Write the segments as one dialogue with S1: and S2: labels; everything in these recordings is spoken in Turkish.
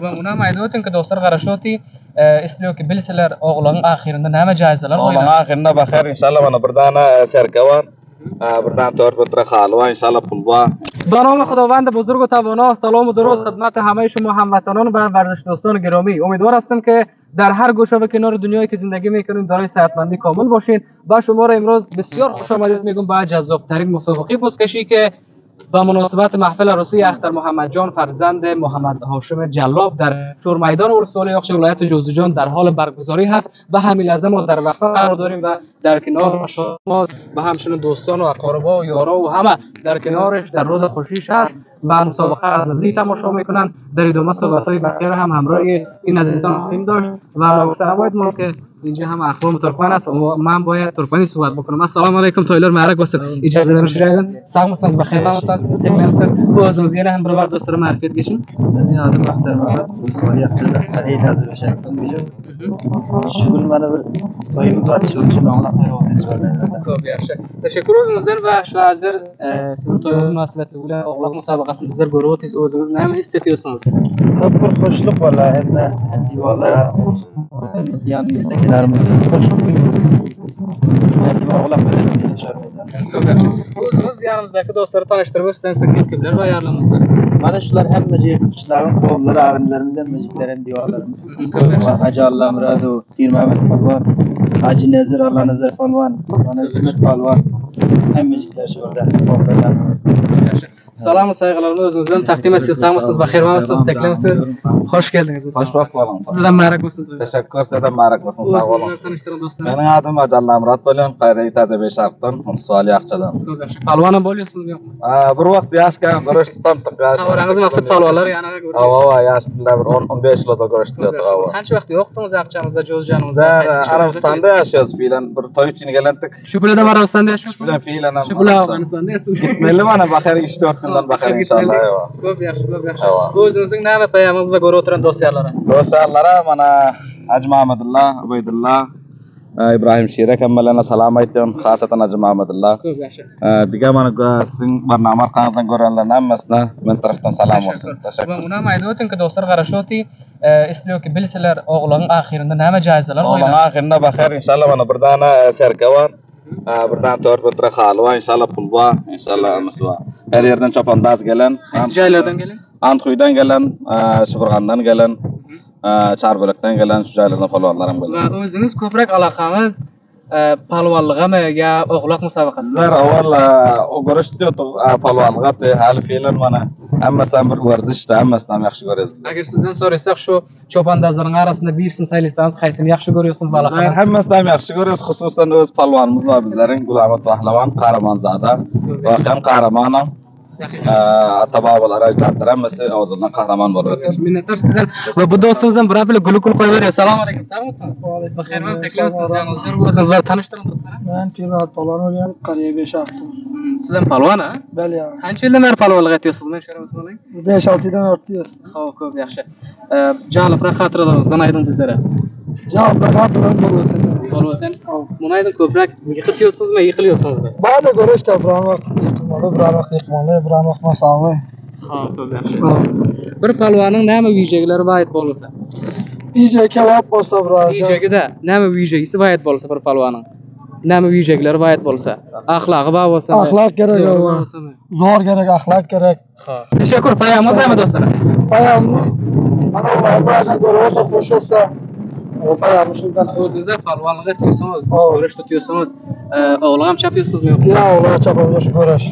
S1: Ben ona maydotun ki dostlar qarashoti istiyor ki bilseler oğlanın ahirinde näme jaýsalar
S2: Oğlan ahirinde bakar inşallah bana bir tane serke var. Bir tane 4 metre halı var inşallah pul var.
S1: بنام خداوند بزرگ و توانا سلام و درود خدمت همه شما هموطنان و ورزش دوستان گرامی. امیدوار هستم که در هر گوشه و کنار دنیایی که زندگی میکنید دارای صحتمندی کامل باشین. با شما را امروز بسیار خوش آمدید میگم به جذاب‌ترین مسابقه بزکشی که با مناسبت محفل عروسی اختر محمد جان فرزند محمد هاشم جلاب در شور میدان ارسال یاخچه ولایت جوزجان در حال برگزاری هست و همین لحظه ما در وقفه قرار داریم و در کنار شما و همچنین دوستان و اقاربا و یارا و همه در کنارش در روز خوشیش هست و مسابقه از نزدیک تماشا میکنن. در ادامه صحبت‌های بقیه هم همراه این عزیزان خواهیم داشت و گفتم ما که اینجا هم اخوان ترکمن است و من باید ترکمنی صحبت بکنم. السلام علیکم تایلر معرک باشید. اجازه دارید سلام ساز بخیر باشید. تکلیفسіз bu özünüzge hem bir dostlara marifet geçin.
S3: Benim adım Ahtar Mehmet. Bu soru yaptığında Kaleyi Tazı Beşer'den biliyorum. Şu gün bana bir toyumuz var. Şu için anlatmaya olması var.
S1: Çok yaxşı. Teşekkür ederim ve şu hazır sizin toyunuz münasebeti bilen oğlak müsabakasını bizler görüyoruz. Özünüz ne hissediyorsunuz?
S3: Çok bir hoşluk vallahi hem de diyorlar. Yani isteklerimiz hoşluk duyuyoruz. Oğlak böyle bir şey.
S1: Çok yaxşı. Özünüz yanımızdaki dostları tanıştırıp sizin kimler var ayarlarınızda?
S3: Bana şular hem mecikçilerin kovulları, abilerimiz hem meciklerin diyorlarımız. Hacı Allah Muradu, Pir Mehmet Palvan, Hacı Nezir Allah Nezir Palvan, Bana Özgür Palvan. Hem mecikler şu orada kovullarımızda.
S1: Salam saygılarımı özünüzden takdim ediyorsanız bakir varsınız, teklemsiz. Hoş geldiniz.
S2: Hoş bulduk oğlum.
S1: Sizden merak olsun.
S2: Teşekkür ederim merak olsun sağ olun.
S1: Özünüzü tanıştırın dostlar.
S2: Benim adım Hacı Allah Murat Bolyon, Kaleyi Tazı Beşer'den, Suali Akçadan.
S1: Çok yaxşı. Palvana bolyorsunuz yok mu?
S2: Bir vaqt yaşken görüştüm tıkaş.
S1: Tavrınız maqsad palvalar yana gördüm.
S2: Ava yaş billa bir 15 yılda görüştük ava.
S1: Qancha vaqt yo'qdingiz Aqchamizda, Jo'zjanimizda?
S2: Arabistonda yaşıyoruz fiilen. Bir toy için gelendik.
S1: Shu bilan ham Arabistonda yashayapsiz?
S2: Fiilen fiilen ham.
S1: Shu bilan Afg'onistonda yashaysiz?
S2: Gitmeli bana bakar 3-4 kundan bakar inşallah.
S1: Ko'p yaxshi, ko'p yaxshi. Bu o'zingizning navbat payamiz va ko'rib o'tirgan do'stlarlari.
S2: Do'stlarlara mana Hacı Muhammedullah, Ubaydullah, İbrahim Şirek hammalana salam aytdim. Xosatan Hacı Muhammedullah.
S1: Ko'p yaxshi.
S2: Diga mana sizin barnama arqangizdan ko'ranlarning hammasina men tarafdan salam olsun. Teşekkür.
S1: Va uni aytdim ki do'stlar qarashoti istiyor ki bilseler oğlanın ahirinde näme jaýsalar.
S2: Oğlan ahirinde bakar inşallah mana bir tane serke var. Bir tane 4 metre halı var inşallah pul var inşallah hammasi var. Her yerden çapandaz gelen.
S1: Qaysi joylardan kelin?
S2: Antxuydan gelen, Şıbırğandan gelen, Çarbölekden gelen şu joylardan palvonlarim gelen.
S1: Va o'zingiz ko'proq aloqangiz palvonligami yo oğlak musobaqasi?
S2: Bizler avval o görüşdük palvonluğa hali fiilan mana hammasi bir varzish hammasidan yaxshi ko'ramiz.
S1: Agar sizdan so'rasak shu chopandazlarning arasida birisini saylasangiz qaysini yaxshi ko'ryapsiz bu aloqani?
S2: Hammasidan yaxshi ko'ramiz, xususan o'z palvonimiz var bizlerin Gulamat Pahlavon Qahramonzoda. Voqean qahramonim. Atababalar ajdodlar hammasi o'zidan qahramon bo'lib o'tgan.
S1: Minnatdor sizdan va bu do'stimizdan bir apil gul qo'yib beradi. Assalomu alaykum. Sog'misiz? Baxayrman, taklifsiz yaningizga o'zingizlar tanishtiring do'stlar.
S3: Ben Pir Mehmet Palvan olayım. Kaleyi Beşer'den.
S1: Siz ham palvon a?
S3: Bəli ya.
S1: Qancha yildan beri palvonlik etyapsiz? Men so'rab o'tmoqlayman.
S3: 5-6 yıldan örtüyoruz.
S1: Xo'p, ko'p yaxshi. Jalibroq xotiralardan aydin bizlere.
S3: Cevaplar kadrolar buluyorlar.
S1: Palvon, bunaydan ko'proq yiqityapsizmi, yiqilyapsizmi?
S3: Bana göre işte buran vaqt yıkılmalı, buran vaqt yıkmalı, buran vaqt masavi.
S1: Ha, ko'p yaxshi. Bir palvonning nima vijaklari bayat bo'lsa?
S3: İyice kebap posta buran.
S1: Vijagida nima vijagisi bayat bo'lsa bir palvonning? Nima vijaklari bayat bo'lsa? Axloqi bor bo'lsa.
S3: Axloq kerak o. Zor gerek, ahlak gerek.
S1: Ha. Teşekkür payamız mı dostlar?
S3: Payam. Ana bazen göre o da hoş olsa. O payam şundan.
S1: O'zingiz palvonlik etyapsiz, görüş tutyapsiz. Oğlan ham chapyapsizmi yo'qmi?
S3: Ya olar çapamda şu görüş.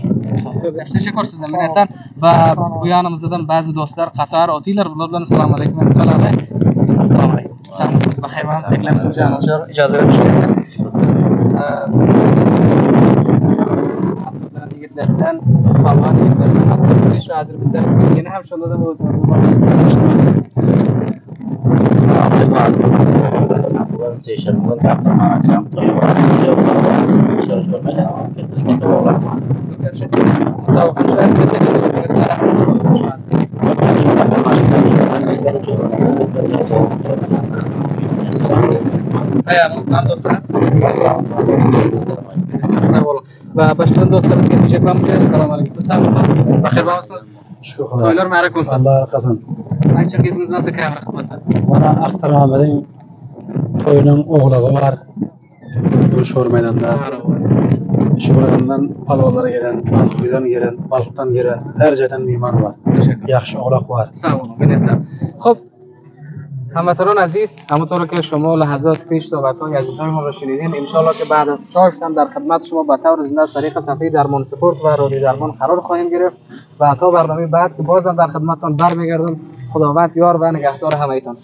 S1: Ko'p yaxshi teşekkür sizdan minnatdor va bu yonimizdan ba'zi do'stlar Qatar otinglar bular bilan assalomu alaykum deb qoladi. Assalomu alaykum. Sog'misiz, baxayrman, taklifsiz joningizga ijozat berishingizga. Yigitlardan palvon yigitlardan hatto hozir bizlar yana ham shundan o'zingizni tanishtirsangiz.
S4: Assalamu alaykum. Ben Seyşan'ın kaptanı Akşam Toyu var. Çalışmalarına getirdik olarak.
S1: Sağ olun. Şu an ayağımızdan dostlar. Sağ olun. Ve başkan dostlarımız gelecek var mı? Selamun aleyküm. Sağ olun. Bakır olsun.
S5: شكر خدا
S1: to'ylar ma'ra ko'rsin.
S5: الله qilsin.
S1: Ayni shirkatimiz nasıl kamera xizmati?
S5: Mana Axtar Muhammadning to'yining o'g'lig'i bor. Bu sho'r maydonda. Shu maydondan palvonlar gelen, Balxuydan gelen, Balxdan gelen, her joydan mehmon bor. Yaxshi o'g'loq bor.
S1: Sağ olun. Minnettar. خب هموطنان عزیز، همونطور که شما لحظات پیش صحبت‌های عزیزان ما را شنیدین، انشالله که بعد از چاشت هم در خدمت شما به طور زنده از طریق صفحه درمان سپورت و رادیو درمان قرار خواهیم گرفت و تا برنامه بعد که باز هم در خدمتتان برمیگردم. خداوند یار و نگهدار همه‌تان.